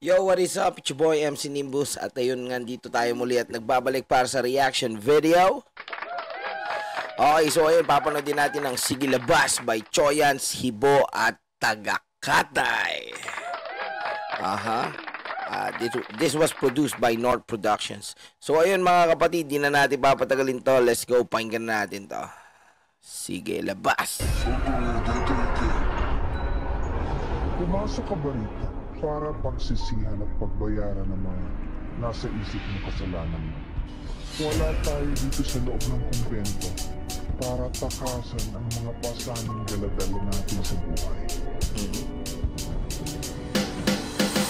Yo, what is up? It's your boy MC Nimbus at ayun nga dito tayo muli at nagbabalik para sa reaction video. Okay, so ayun, papanoodin natin ang Sige Labas by Choyans, Hibo at Tagakatay. This was produced by North Productions. So ayun mga kapatid, di na natin papatagalin to. Let's go, pakinggan natin to. Sige Labas. Pumasok ka ba rito para pagsisihan at pagbayaran ng mga nasa isip ng kasalanan mo? Wala tayo dito sa loob ng kumbento para takasan ang mga pasanang daladala natin sa buhay.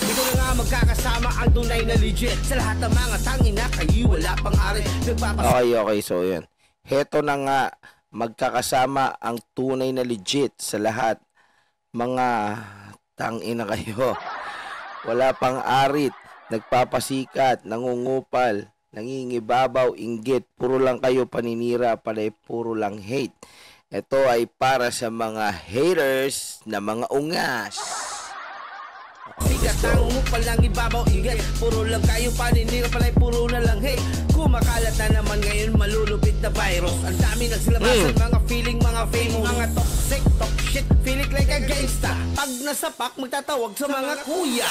Ito na nga magkakasama ang tunay na legit sa lahat ng mga tangina kayo wala pang ari. Okay, so yun. Heto na nga magkakasama ang tunay na legit sa lahat mga tangina kayo. Wala pang arit, nagpapasikat, nangungupal, nangingibabaw, inggit, puro lang kayo paninira, panay puro lang hate. Ito ay para sa mga haters na mga ungas. Sikat ang umupal lang ibabaw, inggit, puro lang kayo paninira, panay puro na lang hate. Kumakalat na naman ngayon malulupit na virus. Ang dami nagsilabasan, mga feeling, mga famous, mga toxic, talk shit, feel it like a gangsta. Pag nasapak, magtatawag sa mga kuya.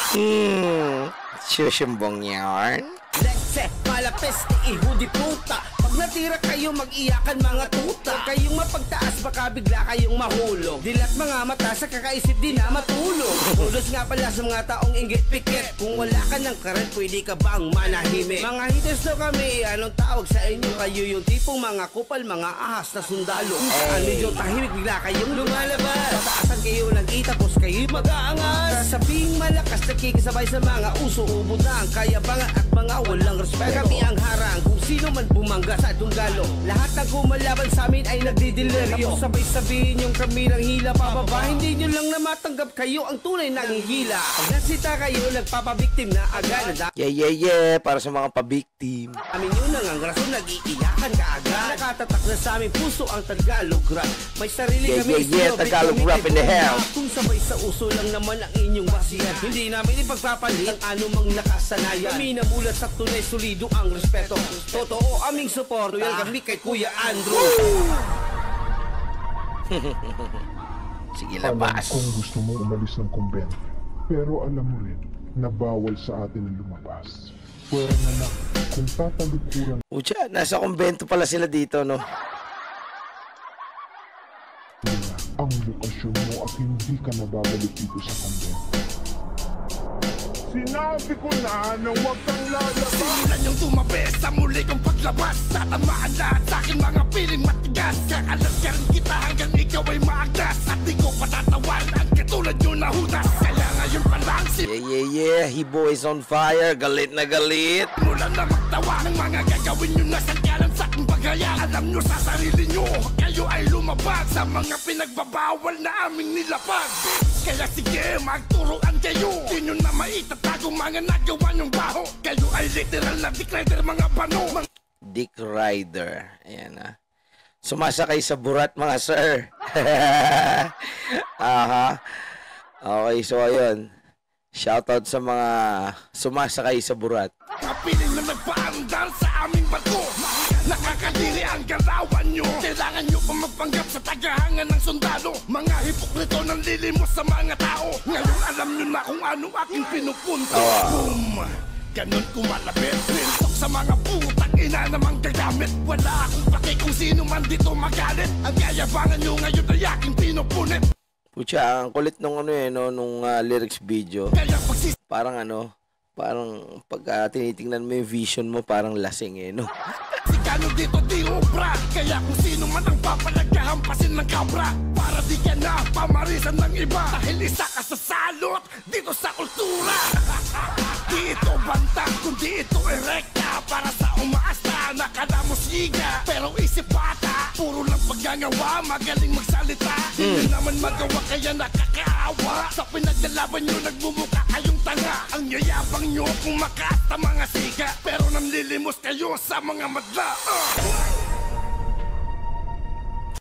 Susumbong yarn. Let's say, malapis ni ihudi puta. Pag natira kayo, mag-iyakan mga tuta. Kayong mapagtaas, baka bigla kayong mahulog. Dilat mga mata sa kakaisip, di na matulog. Ulos nga pala sa mga taong inggit pikit. Kung wala ka ng karet, pwede ka bang manahimik? Mga haters daw kami, anong tawag sa inyo? Kayo yung tipong mga kupal, mga ahas na sundalo. Medyo tahimik, bigla kayong lumalabas. Tataasan kayo ng itapos, kayo mag-aangas. Sasabing malakas, nakikisabay sa mga uso. Ubod na ang kayabangan at mga walang respeto. Kami ang harang kung sino man bumangga sa tunggalo. Lahat ng kumalaban sa amin ay nagdideliryo. Sabay sabihin yung kami ng hila pababa. Hindi nyo lang na matanggap kayo ang tunay na hihila. Pag nasita kayo, nagpapabiktim na agad. Yeah, para sa mga pabiktim. Amin yun ang rason, nag-iiyakan ka agad. Nakatatak na sa aming puso ang Tagalog rap. May sarili kami Tagalog rap in the house. Kung sabay sa uso lang naman ang inyong basihan, hindi namin ipagpapalit ang anumang nakasanayan. Kami namulat sa tunay, solido ang respeto. Totoo aming support, loyal kami kay Kuya Andrew. Sige Alam Labas. kung gusto mo umalis ng kumbento, pero alam mo rin na bawal sa atin ang lumabas. Pwera na lang kung tatalikuran Ucha, nasa kumbento pala sila dito, no? nila ang lokasyon mo at hindi ka nababalik dito sa kumbento. Sinabi ko na huwag kang lalabas. Simulan yung tumabes sa muli kong paglabas. Tatamaan lahat sa akin mga piling matigas. Kakalat ka rin kita hanggang ikaw ay maagdas. At di ko patatawan ang katulad nyo na hudas. Kaya ngayon pa lang Yeah, Hibo is on fire. Galit na galit. simulan na magtawa ng mga gagawin nyo na sangkalan sa aking paghaya. Alam nyo sa sarili nyo, kayo ay lumabag sa mga pinagbabawal na aming nilapag. Kaya sige, magturuan kayo. Di nyo na maitatago mga nagawa nyong baho. Kayo ay literal na dick rider mga bano. Dick Rider. Ayan sumasakay sa burat mga sir. Okay, so ayun. Shoutout sa mga sumasakay sa burat. Kapiling na nagpaandar sa aming barko. Nakakadiri ang galawan nyo. Kailangan nyo pa magpanggap sa tagahangan ng sundalo. Mga hipokrito ng lilimos sa mga tao. Ngayon alam nyo na kung ano aking pinupunto. Boom! Ganon kumalabit. Rintok sa mga putang ina namang gagamit. Wala akong pake kung sino man dito magalit. Ang yayabangan nyo ngayon ay aking pinupunit. Pucha, ang kulit nung nung lyrics video. Kaya Parang parang pag tinitingnan mo yung vision mo, parang lasing no? Sikano dito di obra. Kaya kung sino man ang papalagahampasin ng kabra. Para di ka na pamarisan ng iba. Dahil isa ka sa salot dito sa kultura. Di ito banta, kundi ito erekta. Para sa umaasta, nakalamusliga. Pero isip bata, puro lang paggagawa. Magaling magsalita, hindi naman magawa kaya nakakaawa. Sa pinaglalaban nyo, nagmumuka kayong tanga. Ang yayabang nyo kung makaasta mga siga. Pero nanlilimos kayo sa mga madla.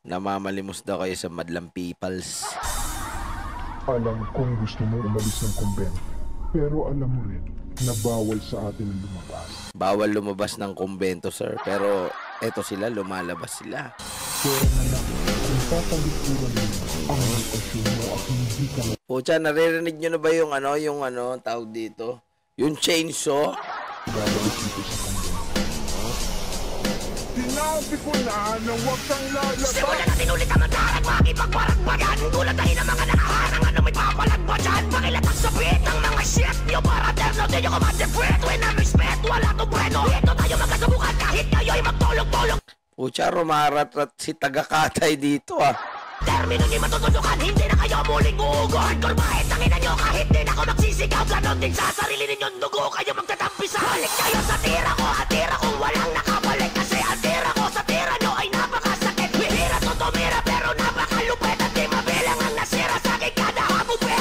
Namamalimos daw kayo sa madlang peoples. Alam kong gusto mo umalis ng kumbento, Pero alam mo rin na bawal sa atin ang lumabas. Bawal lumabas ng kumbento, sir. Pero eto sila, lumalabas sila. Pero na lang, kung tatalikuran mo ang lokasyon mo at hindi ka Pucha, naririnig nyo na ba yung tawag dito? Yung chainsaw? babalik dito sa kanya. Sinabi ko na huwag kang lalabas. Simula natin ulit ang mandarang makipagparagbagan. Tulad tayo ng mga nakaharang ano may papalagbagan. Pakilatag sa beat ng mga shit nyo para terno din nyo kumadefeat. When I'm respect, wala to bueno. Dito tayo magkasubukan kahit kayo'y magtulog-tulog. Pucha, rumarat-rat si Tagakatay dito ah. Termino nyo matutunukan, hindi na kayo muling uugon. Kurbahin ang ina nyo kahit din ako nagsisigaw. Ganon din sa sarili ninyong dugo kayo magtatampisan. Balik kayo sa tira ko, at tira kong walang nakabalik. Kasi ang tira ko sa tira nyo ay napakasakit. Bihira to tumira pero napakalupit. At di mabilang ang nasira sa akin kada hagupit.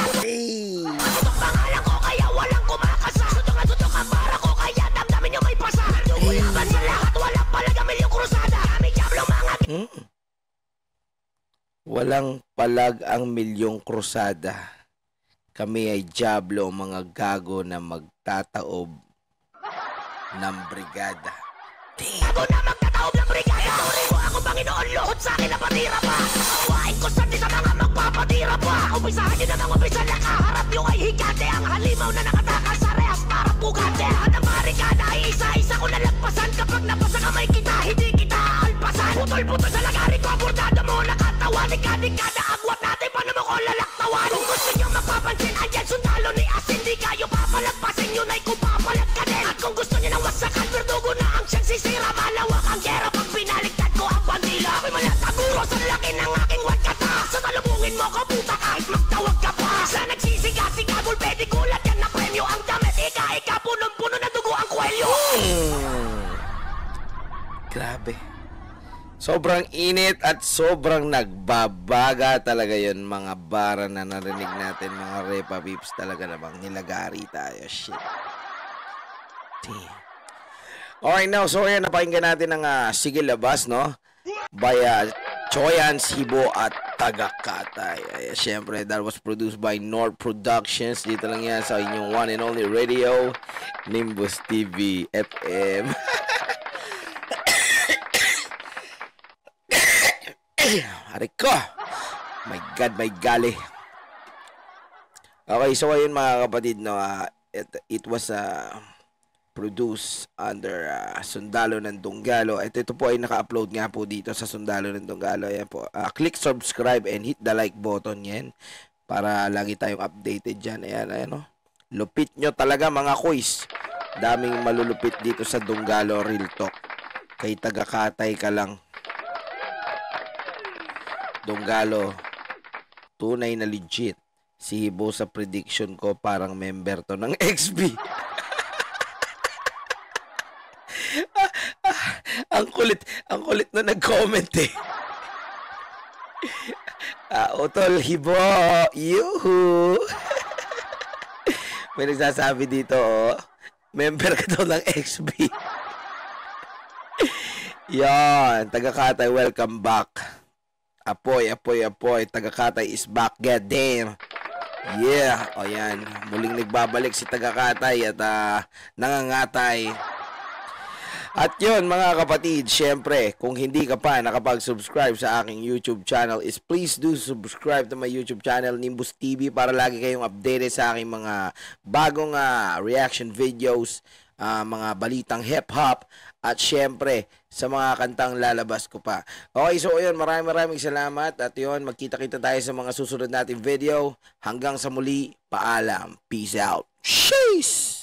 Matutok pangalan ko kaya walang kumakasa. Sutok at sutok ang para ko kaya damdamin nyo may pasa. Duguyaban sa lahat, walang palagamil yung krusada. Kami diablo mga Walang palag ang milyong krusada. Kami ay diablo, mga gago na magtataob ng brigada. Ako na magtataob ng brigada. Turing mo ako Panginoon, luhod sa akin na patira pa. Awain ko sandi sa mga magpapatira pa. Umpisahan nyo na mga umpisa na kaharap yung ay higante. Ang halimaw na nakatakas sa rehas para pugante. Lahat ng barikada ay isa-isa ko nalagpasan. Kapag napasa kamay kita, hindi kita alpasan. Putol-putol sa lagari ko, abordado mo nakatawan. Ikadikada agwat natin, paano mo ko lalaktawan? Kung gusto nyo mapapansin, andyan sundalo ni Asin. Di kayo papalagpasin, yun ay kung papalag ka din. At kung gusto nyo ng wasakan, verdugo na ang siyang sisira. Malawak ang gera pag pinaliktad ko ang bandila. Ako'y malataguro sa laki ng aking watkata. Sa talubungin mo ko puta kahit magtawag ka pa. Sa nagsisiga-siga, bulpedi gulat yan na premyo. Ang damit, ika-ika, punong-puno na dugo ang kwelyo. Grabe. Sobrang init at sobrang nagbabaga talaga yon mga bara na narinig natin, mga Repa Peeps. Talaga namang nilagari tayo. Shit. Damn. Alright now, so ayan, napakinggan natin ang Sige Labas, no? By Choyan, Sibo at Tagakatay. Siyempre, that was produced by North Productions. Dito lang yan sa inyong one and only radio, Nimbus TV FM. Ariko! My God, my gali. Okay, so ayun mga kapatid, no, it was produced under Sundalo ng Dunggalo. At ito po ay naka-upload nga po dito sa Sundalo ng Dunggalo. Ayan po. Click subscribe and hit the like button yan para lagi tayong updated dyan. Ayan, ayan, no. Lupit nyo talaga mga quiz. Daming malulupit dito sa Dunggalo Real Talk. Kay Tagakatay ka lang. Dunggalo, tunay na legit. Si Hibo sa prediction ko parang member to ng XB. Ang kulit na nag-comment eh. Utol, Hibo, yuhu. May nagsasabi dito, oh, member ka daw ng XB. Yan, Tagakatay, welcome back. Apoy, Tagakatay is back. God damn. Yeah. O yan. Muling nagbabalik si Tagakatay at nangangatay. At yun mga kapatid, syempre, kung hindi ka pa nakapag-subscribe sa aking YouTube channel, is please do subscribe to my YouTube channel, Nimbus TV, para lagi kayong updated sa aking mga bagong reaction videos, mga balitang hip-hop, at syempre, sa mga kantang lalabas ko pa. Okay, so ayun, maraming salamat. At yun, magkita-kita tayo sa mga susunod nating video. Hanggang sa muli, paalam. Peace out. Sheesh!